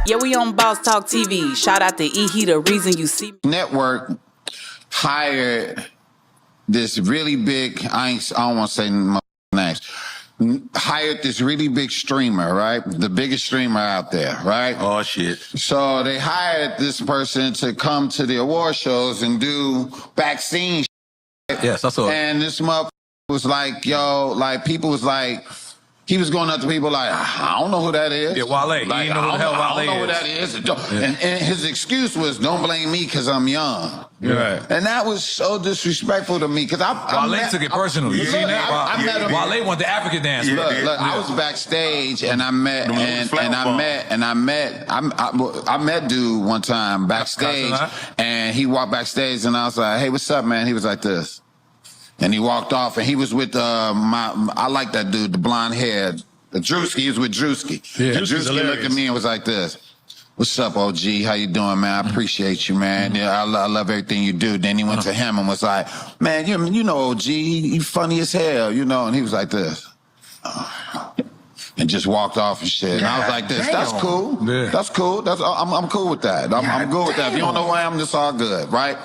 Yeah, we on Boss Talk TV. Shout out to E. He the reason you see. Network hired this really big, I don't want to say names, hired this really big streamer, right? The biggest streamer out there, right? Oh, shit. So they hired this person to come to the award shows and do backstage. Yes, I saw it. And this motherfucker was like, yo, like people was like, he was going up to people like, I don't know who that is. Yeah, Wale. Like, You ain't know who the hell Wale I don't know who is. that is. And his excuse was, don't blame me because I'm young. Right. And that was so disrespectful to me because Wale took it personally. You seen that? I met him. Wale went to African dance. Look, I was backstage and I met I met dude one time backstage, and he walked backstage and I was like, hey, what's up, man? He was like this. And he walked off, and he was with I like that dude, the blonde hair, Drewski. He was with Drewski. Yeah, and Drewski looked at me and was like this. What's up, OG? How you doing, man? I appreciate you, man. Yeah, I love everything you do. Then he went to him and was like, man, you know OG, you funny as hell, you know. And he was like this. And just walked off and shit. And I was like this. That's cool. Yeah. That's cool. I'm cool with that. I'm good with that. If you don't know who I am, it's all good, right?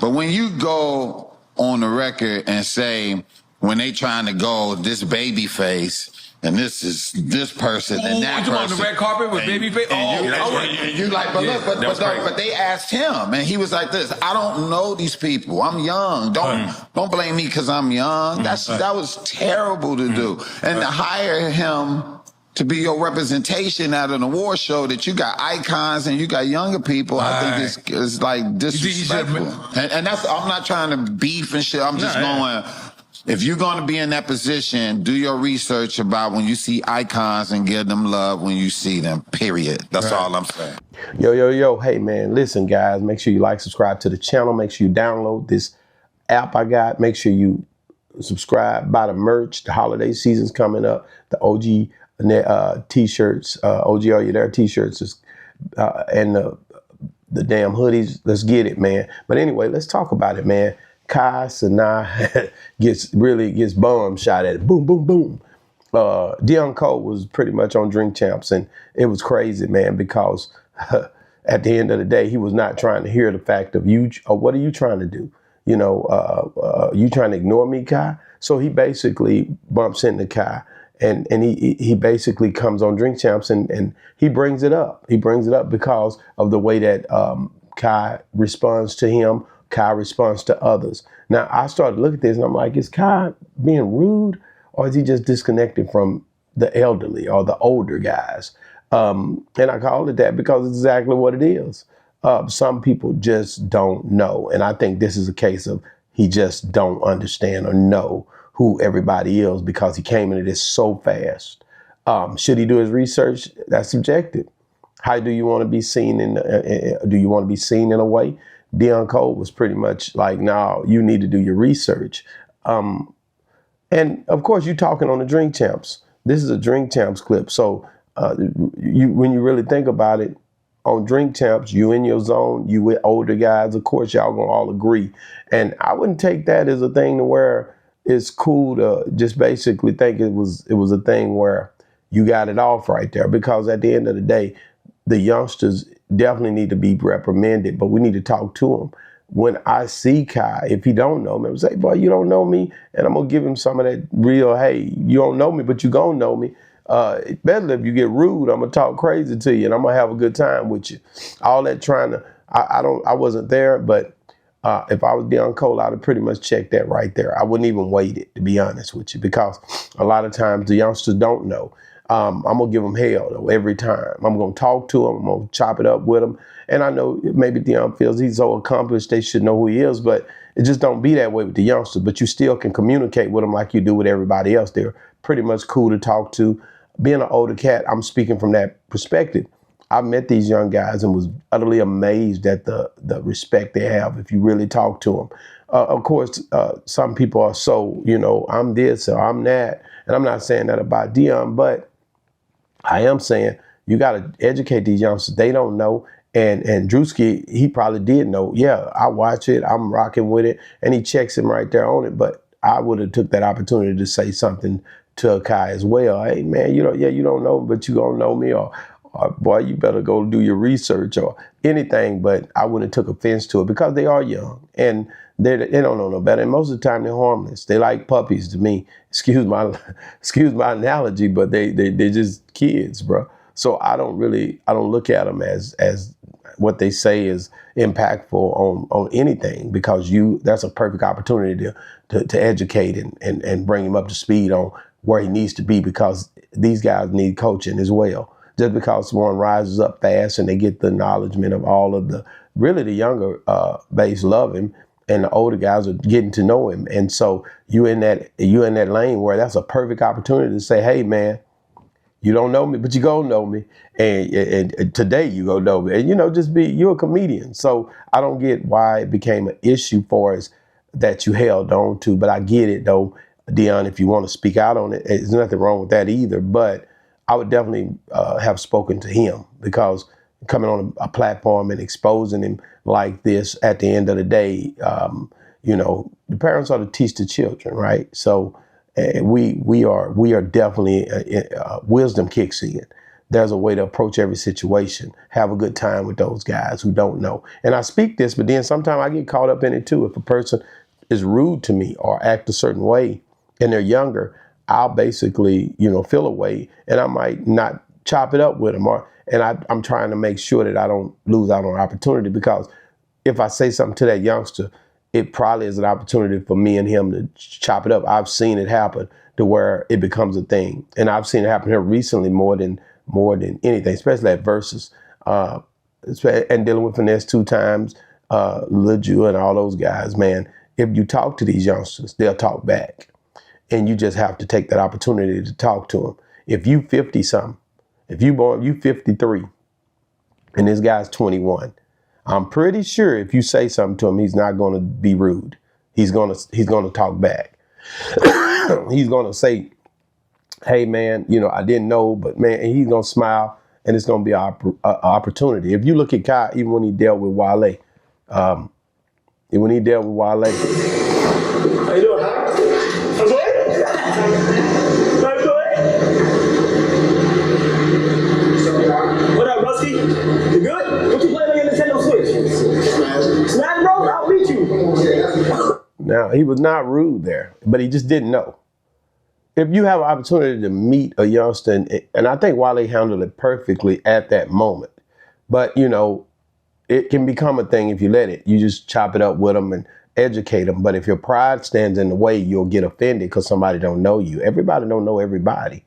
But when you go on the record and say, when they trying to go this baby face, and this is this person and that person. On the red carpet with baby face? You like, but look, but they asked him, and he was like this, I don't know these people. I'm young. Don't blame me because I'm young. That was terrible to do. And to hire him to be your representation at an award show that you got icons and you got younger people, I think it's like disrespectful. And that's, I'm not trying to beef and shit. I'm just going, if you're going to be in that position, do your research about when you see icons and give them love when you see them, period. That's all I'm saying. Yo. Hey, man, listen, guys, make sure you like, subscribe to the channel. Make sure you download this app I got. Make sure you subscribe, buy the merch. The holiday season's coming up. The OG t-shirts, OG Are You There t-shirts, and the damn hoodies. Let's get it, man. But anyway, let's talk about it, man. Cenat gets bum shot at it. Boom, boom, boom. Deon Cole was pretty much on Drink Champs, and it was crazy, man, because at the end of the day, he was not trying to hear the fact of you. What are you trying to do? You know, you trying to ignore me, Kai? So he basically bumps into Kai. And he basically comes on Drink Champs and he brings it up. He brings it up because of the way that Kai responds to him, Kai responds to others. Now, I started to look at this and I'm like, is Kai being rude or is he just disconnected from the elderly or the older guys? And I call it that because it's exactly what it is. Some people just don't know. And I think this is a case of he just don't understand or know who everybody is because he came into this so fast. Should he do his research? That's subjective. How do you want to be seen do you want to be seen in a way? Deon Cole was pretty much like, no, you need to do your research. And of course, you're talking on the Drink Champs. This is a Drink Champs clip. So when you really think about it, on Drink Champs, you in your zone, you with older guys, of course, y'all gonna all agree. And I wouldn't take that as a thing to where it's cool to just basically think it was a thing where you got it off right there, because at the end of the day, the youngsters definitely need to be reprimanded, but we need to talk to them. When I see Kai, if he don't know me, I say, boy, you don't know me, and I'm gonna give him some of that real, hey, you don't know me, but you gonna know me. It's better if you get rude, I'm gonna talk crazy to you and I'm gonna have a good time with you. All that trying to, I wasn't there, but if I was Deon Cole, I'd have pretty much checked that right there. I wouldn't even wait it, to be honest with you, because a lot of times the youngsters don't know. I'm going to give them hell, though, every time. I'm going to talk to them. I'm going to chop it up with them. And I know maybe Deon feels he's so accomplished, they should know who he is, but it just don't be that way with the youngsters. But you still can communicate with them like you do with everybody else. They're pretty much cool to talk to. Being an older cat, I'm speaking from that perspective. I met these young guys and was utterly amazed at the respect they have if you really talk to them. Of course, some people are so, I'm this or I'm that. And I'm not saying that about Deon, but I am saying you got to educate these youngsters. They don't know. And Drewski, he probably did know. Yeah, I watch it. I'm rocking with it. And he checks him right there on it. But I would have took that opportunity to say something to Kai as well. Hey, man, you don't know, but you going to know me. or boy, you better go do your research or anything. But I wouldn't have took offense to it because they are young and they don't know no better. And most of the time they're harmless. They like puppies to me. Excuse my analogy, but they're just kids, bro. So I don't look at them as what they say is impactful on anything, because that's a perfect opportunity to educate and bring him up to speed on where he needs to be, because these guys need coaching as well. Just because one rises up fast and they get the acknowledgement of all of the younger base love him, and the older guys are getting to know him. And so you in that lane where that's a perfect opportunity to say, hey man, you don't know me, but you gonna know me, and today you gonna know me, and just you're a comedian. So I don't get why it became an issue for us that you held on to, but I get it though, Deon. If you want to speak out on it, there's nothing wrong with that either. But I would definitely have spoken to him, because coming on a platform and exposing him like this, at the end of the day, the parents are to teach the children, right? So. We are definitely wisdom kicks in. There's a way to approach every situation. Have a good time with those guys who don't know. And I speak this, but then sometimes I get caught up in it too. If a person is rude to me or act a certain way and they're younger, I'll basically feel a way, and I might not chop it up with them. I'm trying to make sure that I don't lose out on opportunity, because if I say something to that youngster, it probably is an opportunity for me and him to chop it up. I've seen it happen to where it becomes a thing. And I've seen it happen here recently more than anything, especially at Versus. And dealing with Finesse 2 times, Lil Ju and all those guys, man, if you talk to these youngsters, they'll talk back. And you just have to take that opportunity to talk to them. If you 50-something, if you 53, and this guy's 21, I'm pretty sure if you say something to him, he's not going to be rude. He's going to talk back. He's going to say, hey, man, I didn't know, but man, and he's going to smile, and it's going to be an opportunity. If you look at Kai, even when he dealt with Wale, how you doing, huh? I'm good. I'm good. What up, Rusty? You good? What you playing on your Nintendo Switch? Smash Bros? I'll beat you. Now, he was not rude there, but he just didn't know. If you have an opportunity to meet a youngster, and I think Wale handled it perfectly at that moment, but it can become a thing if you let it. You just chop it up with them and educate them. But if your pride stands in the way, you'll get offended because somebody don't know you. Everybody don't know everybody.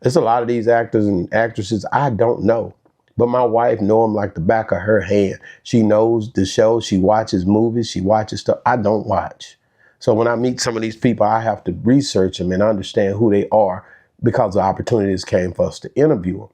There's a lot of these actors and actresses I don't know, but my wife know them like the back of her hand. She knows the show. She watches movies. She watches stuff I don't watch. So when I meet some of these people, I have to research them and understand who they are, because the opportunities came for us to interview them.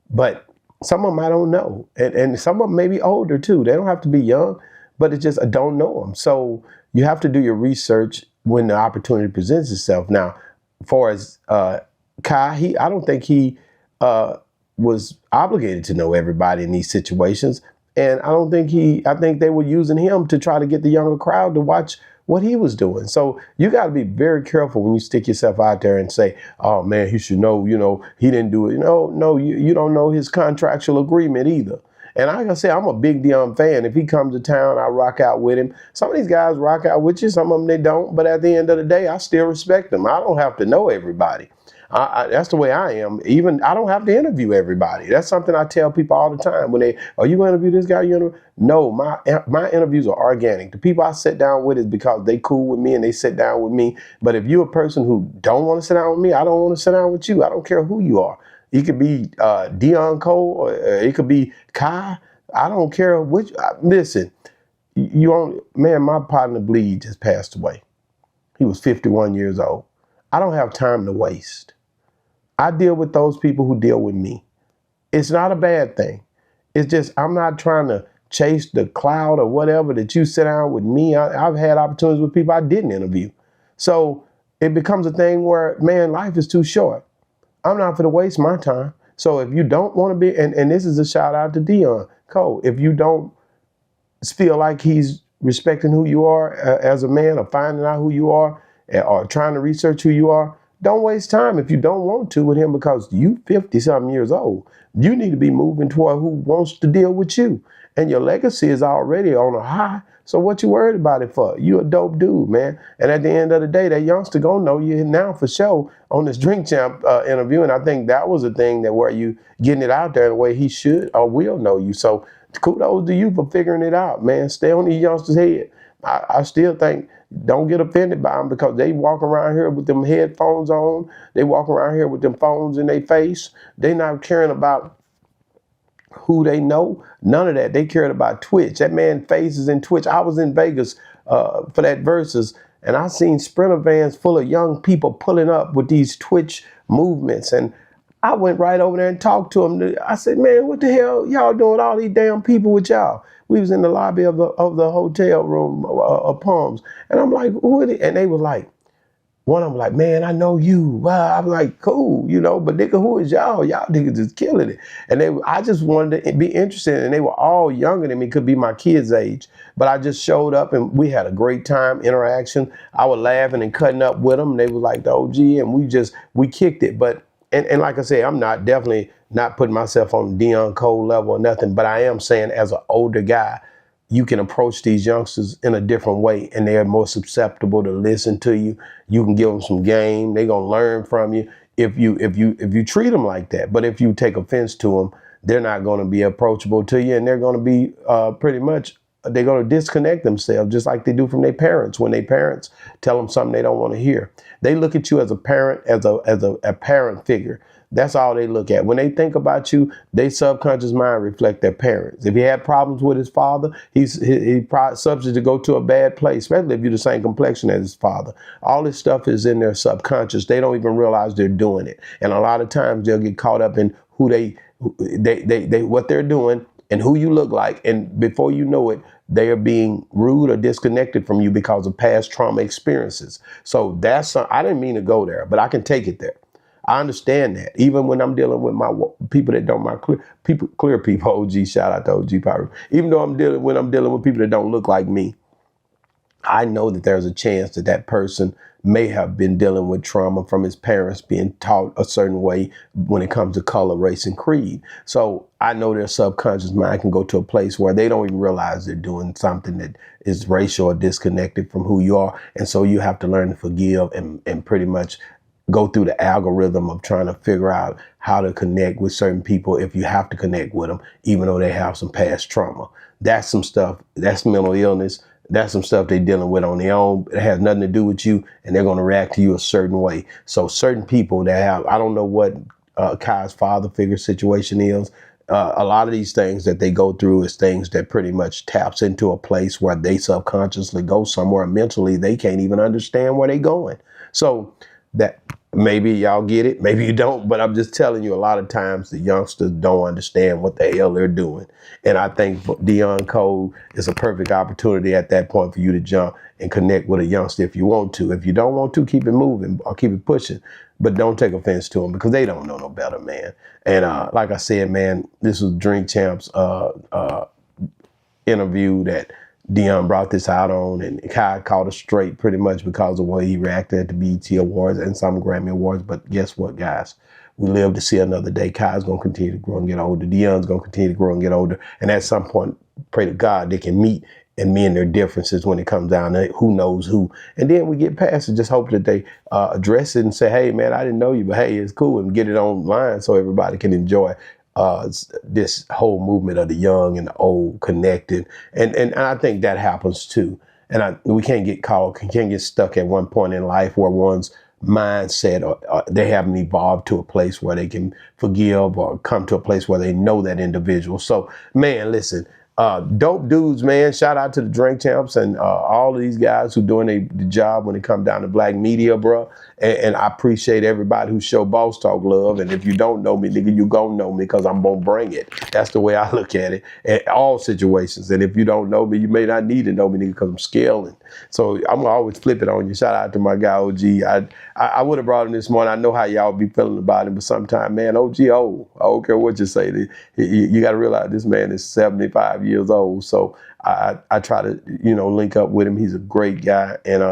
But some of them I don't know. And some of them may be older too. They don't have to be young, but it's just I don't know them. So you have to do your research when the opportunity presents itself. Now, as far as Kai, I don't think he was obligated to know everybody in these situations. And I think they were using him to try to get the younger crowd to watch what he was doing. So you got to be very careful when you stick yourself out there and say, oh man, he should know, he didn't do it. No, you don't know his contractual agreement either. And like I say, I'm a big Deon fan. If he comes to town, I rock out with him. Some of these guys rock out with you, some of them they don't. But at the end of the day, I still respect them. I don't have to know everybody. That's the way I am. Even I don't have to interview everybody. That's something I tell people all the time. When are you going to interview this guy? No, my interviews are organic. The people I sit down with is because they cool with me and they sit down with me. But if you're a person who don't want to sit down with me, I don't want to sit down with you. I don't care who you are. It could be Deon Cole, or it could be Kai. I don't care which. Listen, my partner Bleed just passed away. He was 51 years old. I don't have time to waste. I deal with those people who deal with me. It's not a bad thing. It's just I'm not trying to chase the cloud or whatever that you sit down with me. I've had opportunities with people I didn't interview. So it becomes a thing where, man, life is too short. I'm not going to waste my time. So if you don't want to be, and this is a shout out to Deon Cole, if you don't feel like he's respecting who you are as a man, or finding out who you are, or trying to research who you are, don't waste time if you don't want to with him because you 50-something years old. You need to be moving toward who wants to deal with you. And your legacy is already on a high. So what you worried about it for? You a dope dude, man. And at the end of the day, that youngster gonna know you now for sure on this Drink Champ interview. And I think that was a thing that where you getting it out there in the way he should or will know you. So kudos to you for figuring it out, man. Stay on these youngsters' head. I still think don't get offended by them because they walk around here with them headphones on. They walk around here with them phones in their face. They not caring about who they know. None of that. They cared about Twitch. That man faces in Twitch. I was in Vegas for that Versus, and I seen Sprinter vans full of young people pulling up with these Twitch movements. And I went right over there and talked to them. I said, man, what the hell y'all doing all these damn people with y'all? We was in the lobby of the hotel room of Palms. And I'm like, who are they? And they was like, one of them like, man, I know you. Wow. I'm like, cool, you know, but nigga, who is y'all? Y'all niggas is killing it. And I just wanted to be interested, and they were all younger than me, could be my kids' age. But I just showed up and we had a great time, interaction. I was laughing and cutting up with them. They was like the OG, and we kicked it. But, and like I said, I'm definitely not putting myself on Deon Cole level or nothing, but I am saying as an older guy, you can approach these youngsters in a different way, and they're more susceptible to listen to you. You can give them some game. They're gonna learn from you if you treat them like that. But if you take offense to them, they're not gonna be approachable to you, and they're gonna be pretty much, they're gonna disconnect themselves just like they do from their parents when their parents tell them something they don't want to hear. They look at you as a parent, as a parent figure. That's all they look at. When they think about you, their subconscious mind reflect their parents. If he had problems with his father, he's subject to go to a bad place, especially if you're the same complexion as his father. All this stuff is in their subconscious. They don't even realize they're doing it. And a lot of times they'll get caught up in who they what they're doing and who you look like. And before you know it, they are being rude or disconnected from you because of past trauma experiences. So I didn't mean to go there, but I can take it there. I understand that. Even when I'm dealing with my people that don't, clear people, OG, shout out to OG Pyro. Even though I'm dealing with people that don't look like me, I know that there's a chance that person may have been dealing with trauma from his parents being taught a certain way when it comes to color, race, and creed. So I know their subconscious mind can go to a place where they don't even realize they're doing something that is racial or disconnected from who you are. And so you have to learn to forgive and pretty much go through the algorithm of trying to figure out how to connect with certain people if you have to connect with them, even though they have some past trauma. That's some stuff. That's mental illness. That's some stuff they're dealing with on their own. It has nothing to do with you, and they're going to react to you a certain way. So certain people that have, I don't know what Kai's father figure situation is. A lot of these things that they go through is things that pretty much taps into a place where they subconsciously go somewhere mentally. They can't even understand where they're going. So that maybe y'all get it, maybe you don't, but I'm just telling you, a lot of times the youngsters don't understand what the hell they're doing. And I think Deon Cole is a perfect opportunity at that point for you to jump and connect with a youngster if you want to. If you don't want to, keep it moving or keep it pushing, but don't take offense to them because they don't know no better, man. And like I said, man, this was Drink Champs interview that Deon brought this out on, and Kai caught us straight pretty much because of the way he reacted at the BET Awards and some Grammy Awards. But guess what, guys? We live to see another day. Kai's going to continue to grow and get older. Deon's going to continue to grow and get older. And at some point, pray to God, they can meet and mend their differences when it comes down to who knows who. And then we get past it. Just hope that they address it and say, hey, man, I didn't know you, but hey, it's cool, and get it online so everybody can enjoy this whole movement of the young and the old connected. And I think that happens too. And we can't get stuck at one point in life where one's mindset or they haven't evolved to a place where they can forgive or come to a place where they know that individual. So, man, listen, dope dudes, man. Shout out to the Drink Champs and all of these guys who doing the job when it comes down to black media, bro. And I appreciate everybody who show Boss Talk love. And if you don't know me, nigga, you gon' know me because I'm gonna bring it. That's the way I look at it in all situations. And if you don't know me, you may not need to know me, nigga, because I'm scaling. So I'm gonna always flip it on you. Shout out to my guy OG. I would have brought him this morning. I know how y'all be feeling about him, but sometimes, man, OG old. I don't care what you say. You got to realize this man is 75 years old. So I try to, link up with him. He's a great guy. And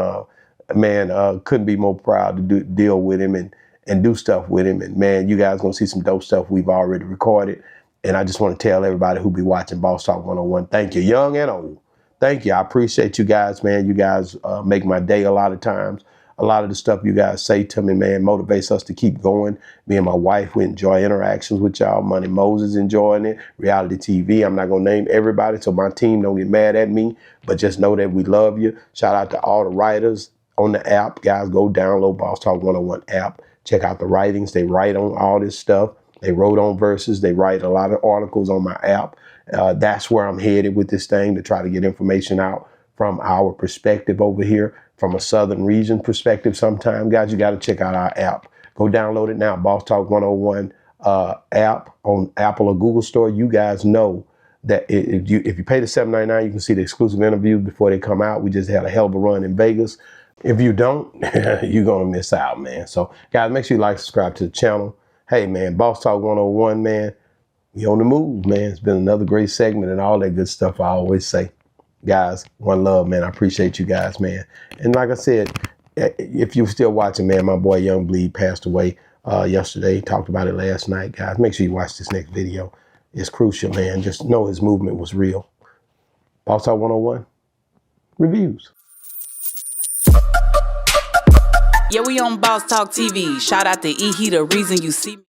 man, couldn't be more proud to deal with him and do stuff with him. And man, you guys gonna see some dope stuff we've already recorded. And I just want to tell everybody who be watching Boss Talk 101, thank you, young and old. Thank you. I appreciate you guys, man. You guys make my day a lot of times. A lot of the stuff you guys say to me, man, motivates us to keep going. Me and my wife, we enjoy interactions with y'all. Money Moses enjoying it. Reality TV. I'm not going to name everybody so my team don't get mad at me, but just know that we love you. Shout out to all the writers on the app. Guys, go download Boss Talk 101 app. Check out the writings. They write on all this stuff. They wrote on verses. They write a lot of articles on my app. That's where I'm headed with this thing, to try to get information out from our perspective over here, from a Southern region perspective sometime. Guys, you got to check out our app. Go download it now, Boss Talk 101 app on Apple or Google Store. You guys know that if you pay the $7.99, you can see the exclusive interviews before they come out. We just had a hell of a run in Vegas. If you don't, you're going to miss out, man. So, guys, make sure you like, subscribe to the channel. Hey, man, Boss Talk 101, man. We on the move, man. It's been another great segment and all that good stuff I always say. Guys, one love, man. I appreciate you guys, man. And like I said, if you're still watching, man, my boy Young Bleed passed away yesterday. Talked about it last night, guys. Make sure you watch this next video. It's crucial, man. Just know his movement was real. Boss Talk 101, reviews. Yeah, we on Boss Talk TV. Shout out to E. He the reason you see me.